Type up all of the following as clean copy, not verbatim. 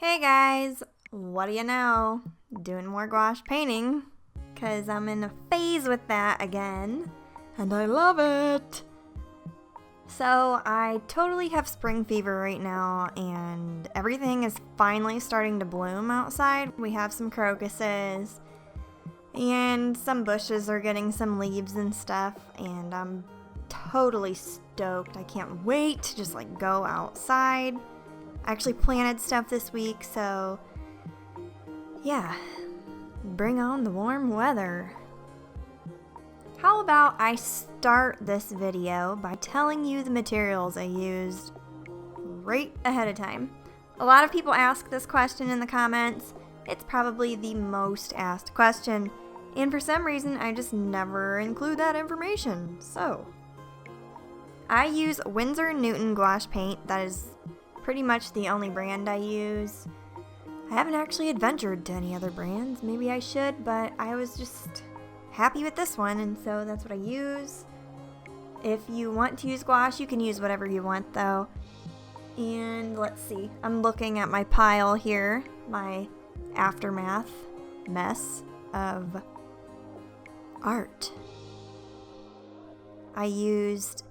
Hey guys, what do you know? Doing more gouache painting, because I'm in a phase with that again, and I love it! So I totally have spring fever right now, and everything is finally starting to bloom outside. We have some crocuses, and some bushes are getting some leaves and stuff, and I'm totally stoked. I can't wait to just go outside. I actually planted stuff this week, so yeah, bring on the warm weather. How about I start this video by telling you the materials I used right ahead of time. A lot of people ask this question in the comments. It's probably the most asked question, and for some reason I just never include that information. So I use Winsor Newton gouache paint. That is pretty much the only brand I use. I haven't actually adventured to any other brands. Maybe I should, but I was just happy with this one, and so that's what I use. If you want to use gouache, you can use whatever you want though. And let's see, I'm looking at my pile here, my aftermath mess of art. I used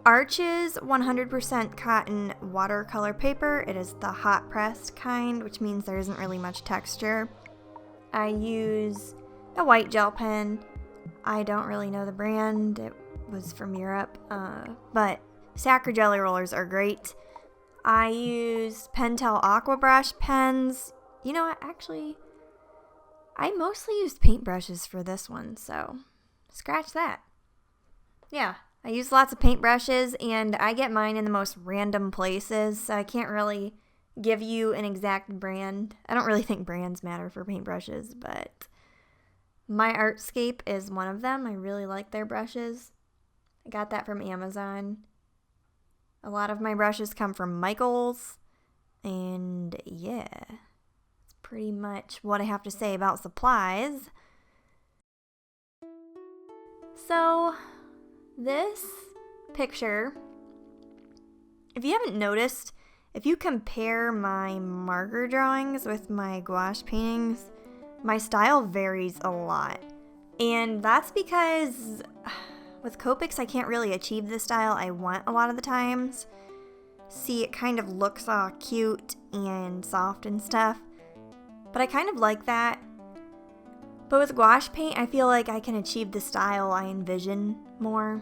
Arches 100% cotton watercolor paper. It is the hot pressed kind, which means there isn't really much texture. I use a white gel pen. I don't really know the brand. It was from Europe, but Sacre Jelly Rollers are great. I used Pentel Aquash pens. You know what, actually, I mostly used paintbrushes for this one, so scratch that. Yeah. I use lots of paintbrushes, and I get mine in the most random places, so I can't really give you an exact brand. I don't really think brands matter for paintbrushes, but MyArtScape is one of them. I really like their brushes. I got that from Amazon. A lot of my brushes come from Michael's, and yeah, that's pretty much what I have to say about supplies. So this picture, if you haven't noticed, if you compare my marker drawings with my gouache paintings, my style varies a lot. And that's because with Copics, I can't really achieve the style I want a lot of the times. See, it kind of looks all cute and soft and stuff, but I kind of like that. But with gouache paint, I feel like I can achieve the style I envision more.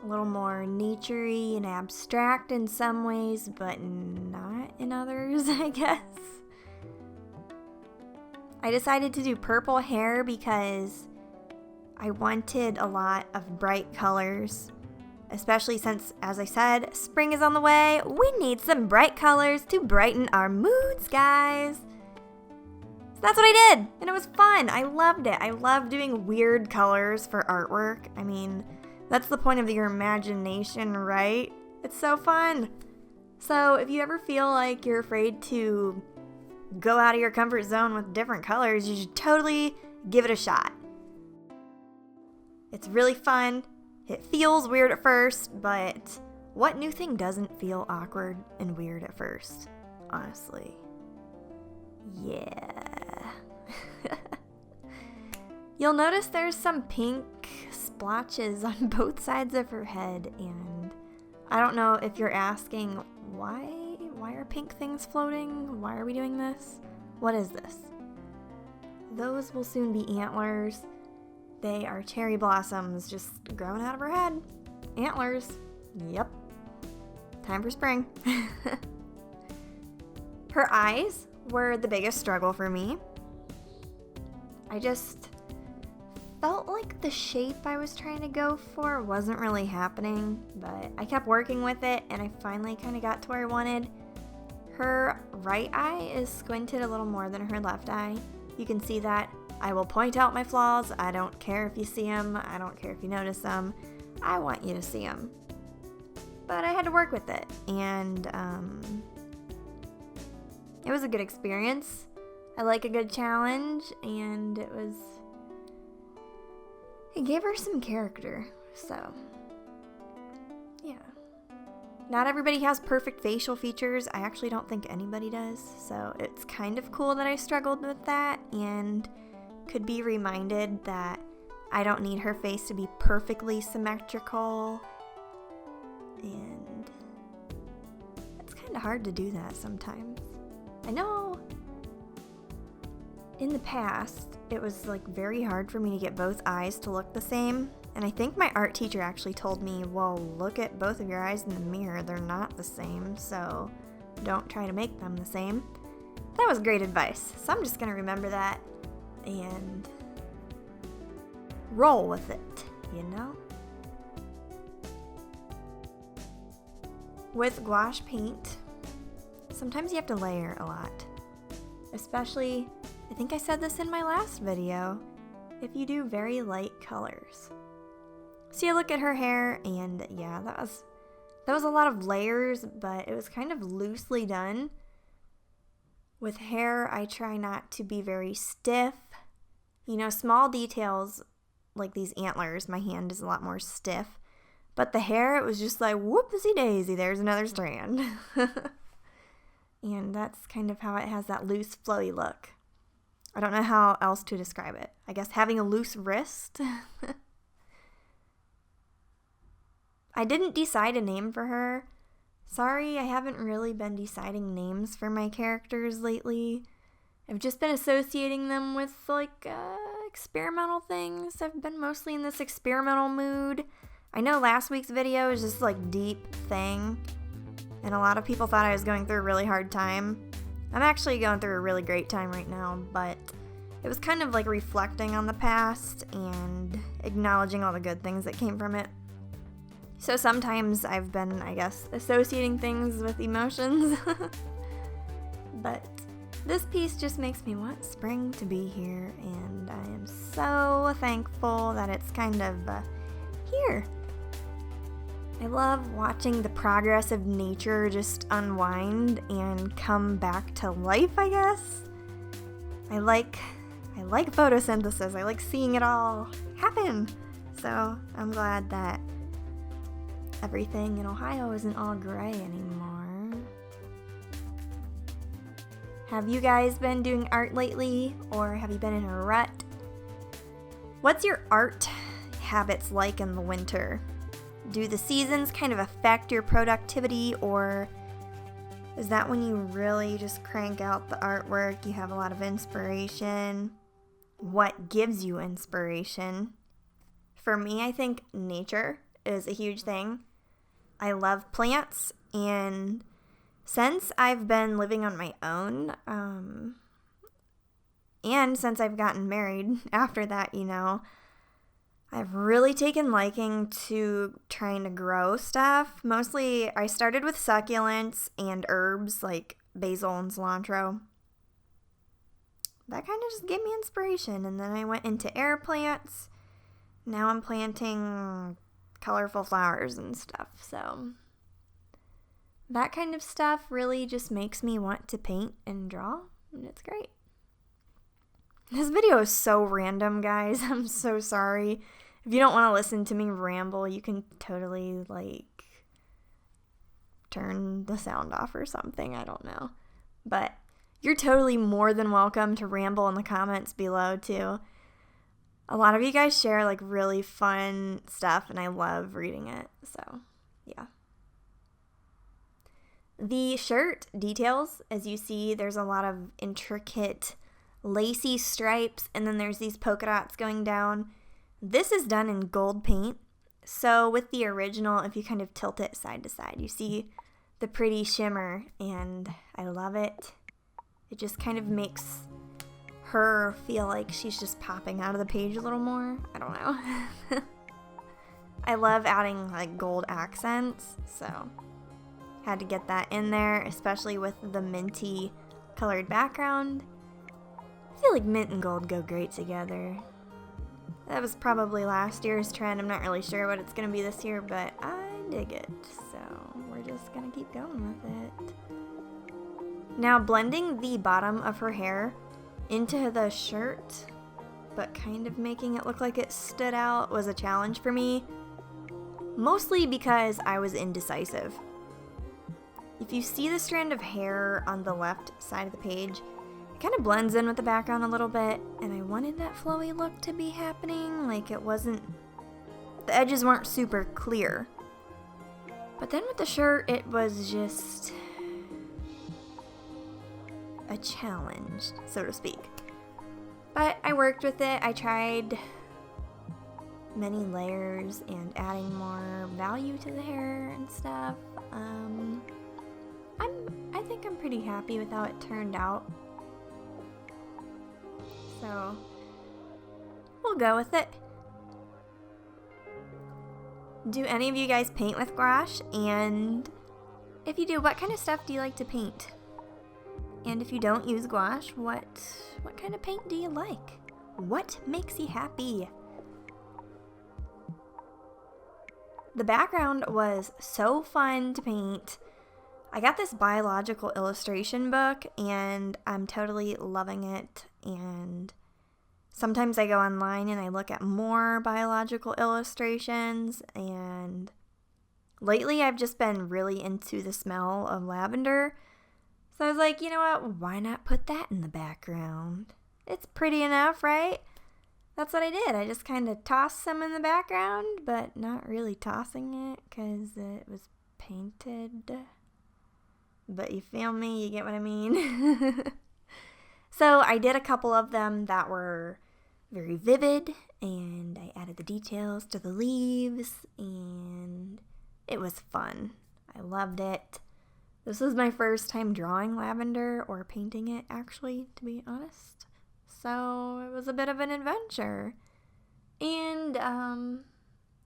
A little more nature-y and abstract in some ways, but not in others, I guess. I decided to do purple hair because I wanted a lot of bright colors, especially since, as I said, spring is on the way. We need some bright colors to brighten our moods, guys. That's what I did, and it was fun. I loved it. I love doing weird colors for artwork. I mean, that's the point of your imagination, right? It's so fun. So if you ever feel like you're afraid to go out of your comfort zone with different colors, you should totally give it a shot. It's really fun. It feels weird at first, but what new thing doesn't feel awkward and weird at first? Honestly. Yeah. You'll notice there's some pink splotches on both sides of her head, and I don't know if you're asking why are pink things floating? Why are we doing this? What is this? Those will soon be antlers. They are cherry blossoms just growing out of her head. Antlers. Yep. Time for spring. Her eyes were the biggest struggle for me. I just felt like the shape I was trying to go for wasn't really happening, but I kept working with it, and I finally kind of got to where I wanted. Her right eye is squinted a little more than her left eye. You can see that. I will point out my flaws. I don't care if you see them. I don't care if you notice them. I want you to see them. But I had to work with it, and it was a good experience. I like a good challenge, and it gave her some character, so yeah. Not everybody has perfect facial features. I actually don't think anybody does. So it's kind of cool that I struggled with that and could be reminded that I don't need her face to be perfectly symmetrical. And it's kind of hard to do that sometimes. I know in the past, it was like very hard for me to get both eyes to look the same. And I think my art teacher actually told me, well, look at both of your eyes in the mirror. They're not the same, so don't try to make them the same. That was great advice. So I'm just going to remember that and roll with it, you know? With gouache paint, sometimes you have to layer a lot. Especially, I think I said this in my last video, if you do very light colors. So you look at her hair, and yeah, that was a lot of layers, but it was kind of loosely done. With hair, I try not to be very stiff. You know, small details like these antlers, my hand is a lot more stiff. But the hair, it was just like, whoopsie daisy, there's another strand. And that's kind of how it has that loose, flowy look. I don't know how else to describe it. I guess having a loose wrist. I didn't decide a name for her. Sorry, I haven't really been deciding names for my characters lately. I've just been associating them with, like, experimental things. I've been mostly in this experimental mood. I know last week's video was just, like, deep thing. And a lot of people thought I was going through a really hard time. I'm actually going through a really great time right now, but it was kind of like reflecting on the past and acknowledging all the good things that came from it. So sometimes I've been, I guess, associating things with emotions. But this piece just makes me want spring to be here, and I am so thankful that it's kind of here. I love watching the progress of nature just unwind and come back to life, I guess. I like photosynthesis. I like seeing it all happen. So I'm glad that everything in Ohio isn't all gray anymore. Have you guys been doing art lately, or have you been in a rut? What's your art habits like in the winter? Do the seasons kind of affect your productivity, or is that when you really just crank out the artwork, you have a lot of inspiration? What gives you inspiration? For me, I think nature is a huge thing. I love plants, and since I've been living on my own, and since I've gotten married after that, you know, I've really taken liking to trying to grow stuff. Mostly, I started with succulents and herbs like basil and cilantro. That kind of just gave me inspiration. And then I went into air plants. Now I'm planting colorful flowers and stuff. So that kind of stuff really just makes me want to paint and draw. And it's great. This video is so random, guys. I'm so sorry. If you don't want to listen to me ramble, you can totally, like, turn the sound off or something. I don't know. But you're totally more than welcome to ramble in the comments below, too. A lot of you guys share, like, really fun stuff, and I love reading it. So, yeah. The shirt details, as you see, there's a lot of intricate lacy stripes, and then there's these polka dots going down. This is done in gold paint. So with the original, if you kind of tilt it side to side, you see the pretty shimmer, and I love it. It just kind of makes her feel like she's just popping out of the page a little more. I don't know. I love adding like gold accents, so had to get that in there, especially with the minty colored background. I feel like mint and gold go great together. That was probably last year's trend. I'm not really sure what it's going to be this year, but I dig it. So we're just going to keep going with it. Now blending the bottom of her hair into the shirt, but kind of making it look like it stood out was a challenge for me. Mostly because I was indecisive. if you see the strand of hair on the left side of the page, it kind of blends in with the background a little bit, and I wanted that flowy look to be happening, like it wasn't, the edges weren't super clear. But then with the shirt, it was just a challenge, so to speak. But I worked with it. I tried many layers and adding more value to the hair and stuff. I think I'm pretty happy with how it turned out. So we'll go with it. Do any of you guys paint with gouache? And if you do, what kind of stuff do you like to paint? And if you don't use gouache, what kind of paint do you like? What makes you happy? The background was so fun to paint. I got this biological illustration book and I'm totally loving it. And sometimes I go online and I look at more biological illustrations, and lately I've just been really into the smell of lavender. So I was like, you know what, why not put that in the background? It's pretty enough, right? That's what I did. I just kind of tossed some in the background, but not really tossing it because it was painted. But you feel me? You get what I mean? So I did a couple of them that were very vivid, and I added the details to the leaves, and it was fun. I loved it. This was my first time drawing lavender or painting it, actually, to be honest. So it was a bit of an adventure. And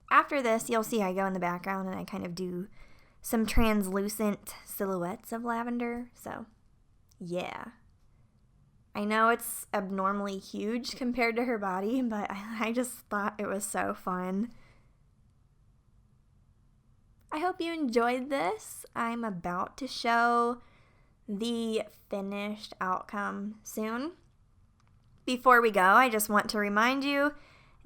after this, you'll see I go in the background and I kind of do some translucent silhouettes of lavender. So yeah. I know it's abnormally huge compared to her body, but I just thought it was so fun. I hope you enjoyed this. I'm about to show the finished outcome soon. Before we go, I just want to remind you,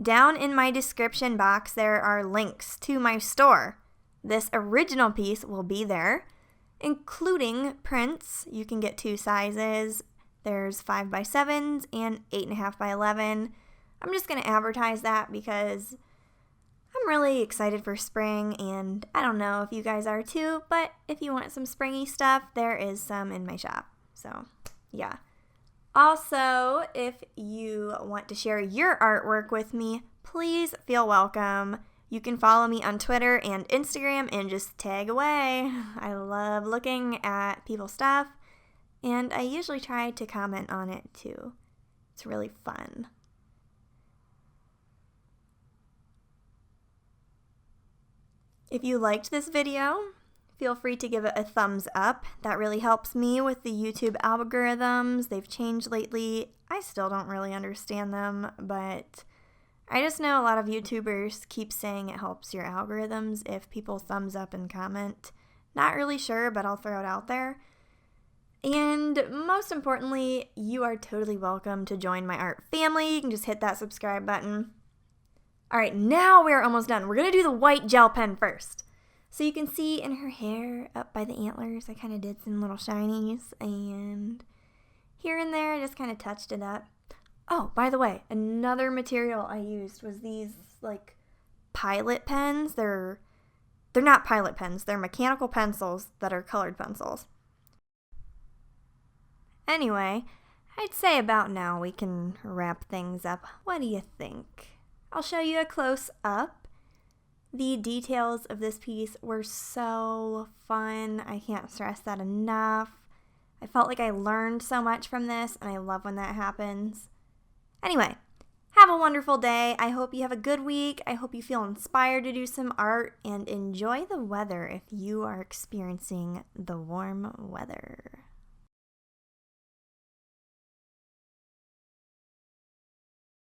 down in my description box there are links to my store. This original piece will be there, including prints. You can get 2 sizes. There's 5x7s and 8.5x11. I'm just going to advertise that because I'm really excited for spring, and I don't know if you guys are too, but if you want some springy stuff, there is some in my shop. So, yeah. Also, if you want to share your artwork with me, please feel welcome. You can follow me on Twitter and Instagram and just tag away. I love looking at people's stuff, and I usually try to comment on it too. It's really fun. If you liked this video, feel free to give it a thumbs up. That really helps me with the YouTube algorithms. They've changed lately. I still don't really understand them, but I just know a lot of YouTubers keep saying it helps your algorithms if people thumbs up and comment. Not really sure, but I'll throw it out there. And most importantly, you are totally welcome to join my art family. You can just hit that subscribe button. Alright, now we're almost done. We're going to do the white gel pen first. So you can see in her hair up by the antlers, I kind of did some little shinies. And here and there, I just kind of touched it up. Oh, by the way, another material I used was these, like, pilot pens. They're not pilot pens. They're mechanical pencils that are colored pencils. Anyway, I'd say about now we can wrap things up. What do you think? I'll show you a close-up. The details of this piece were so fun. I can't stress that enough. I felt like I learned so much from this, and I love when that happens. Anyway, have a wonderful day. I hope you have a good week. I hope you feel inspired to do some art, and enjoy the weather if you are experiencing the warm weather.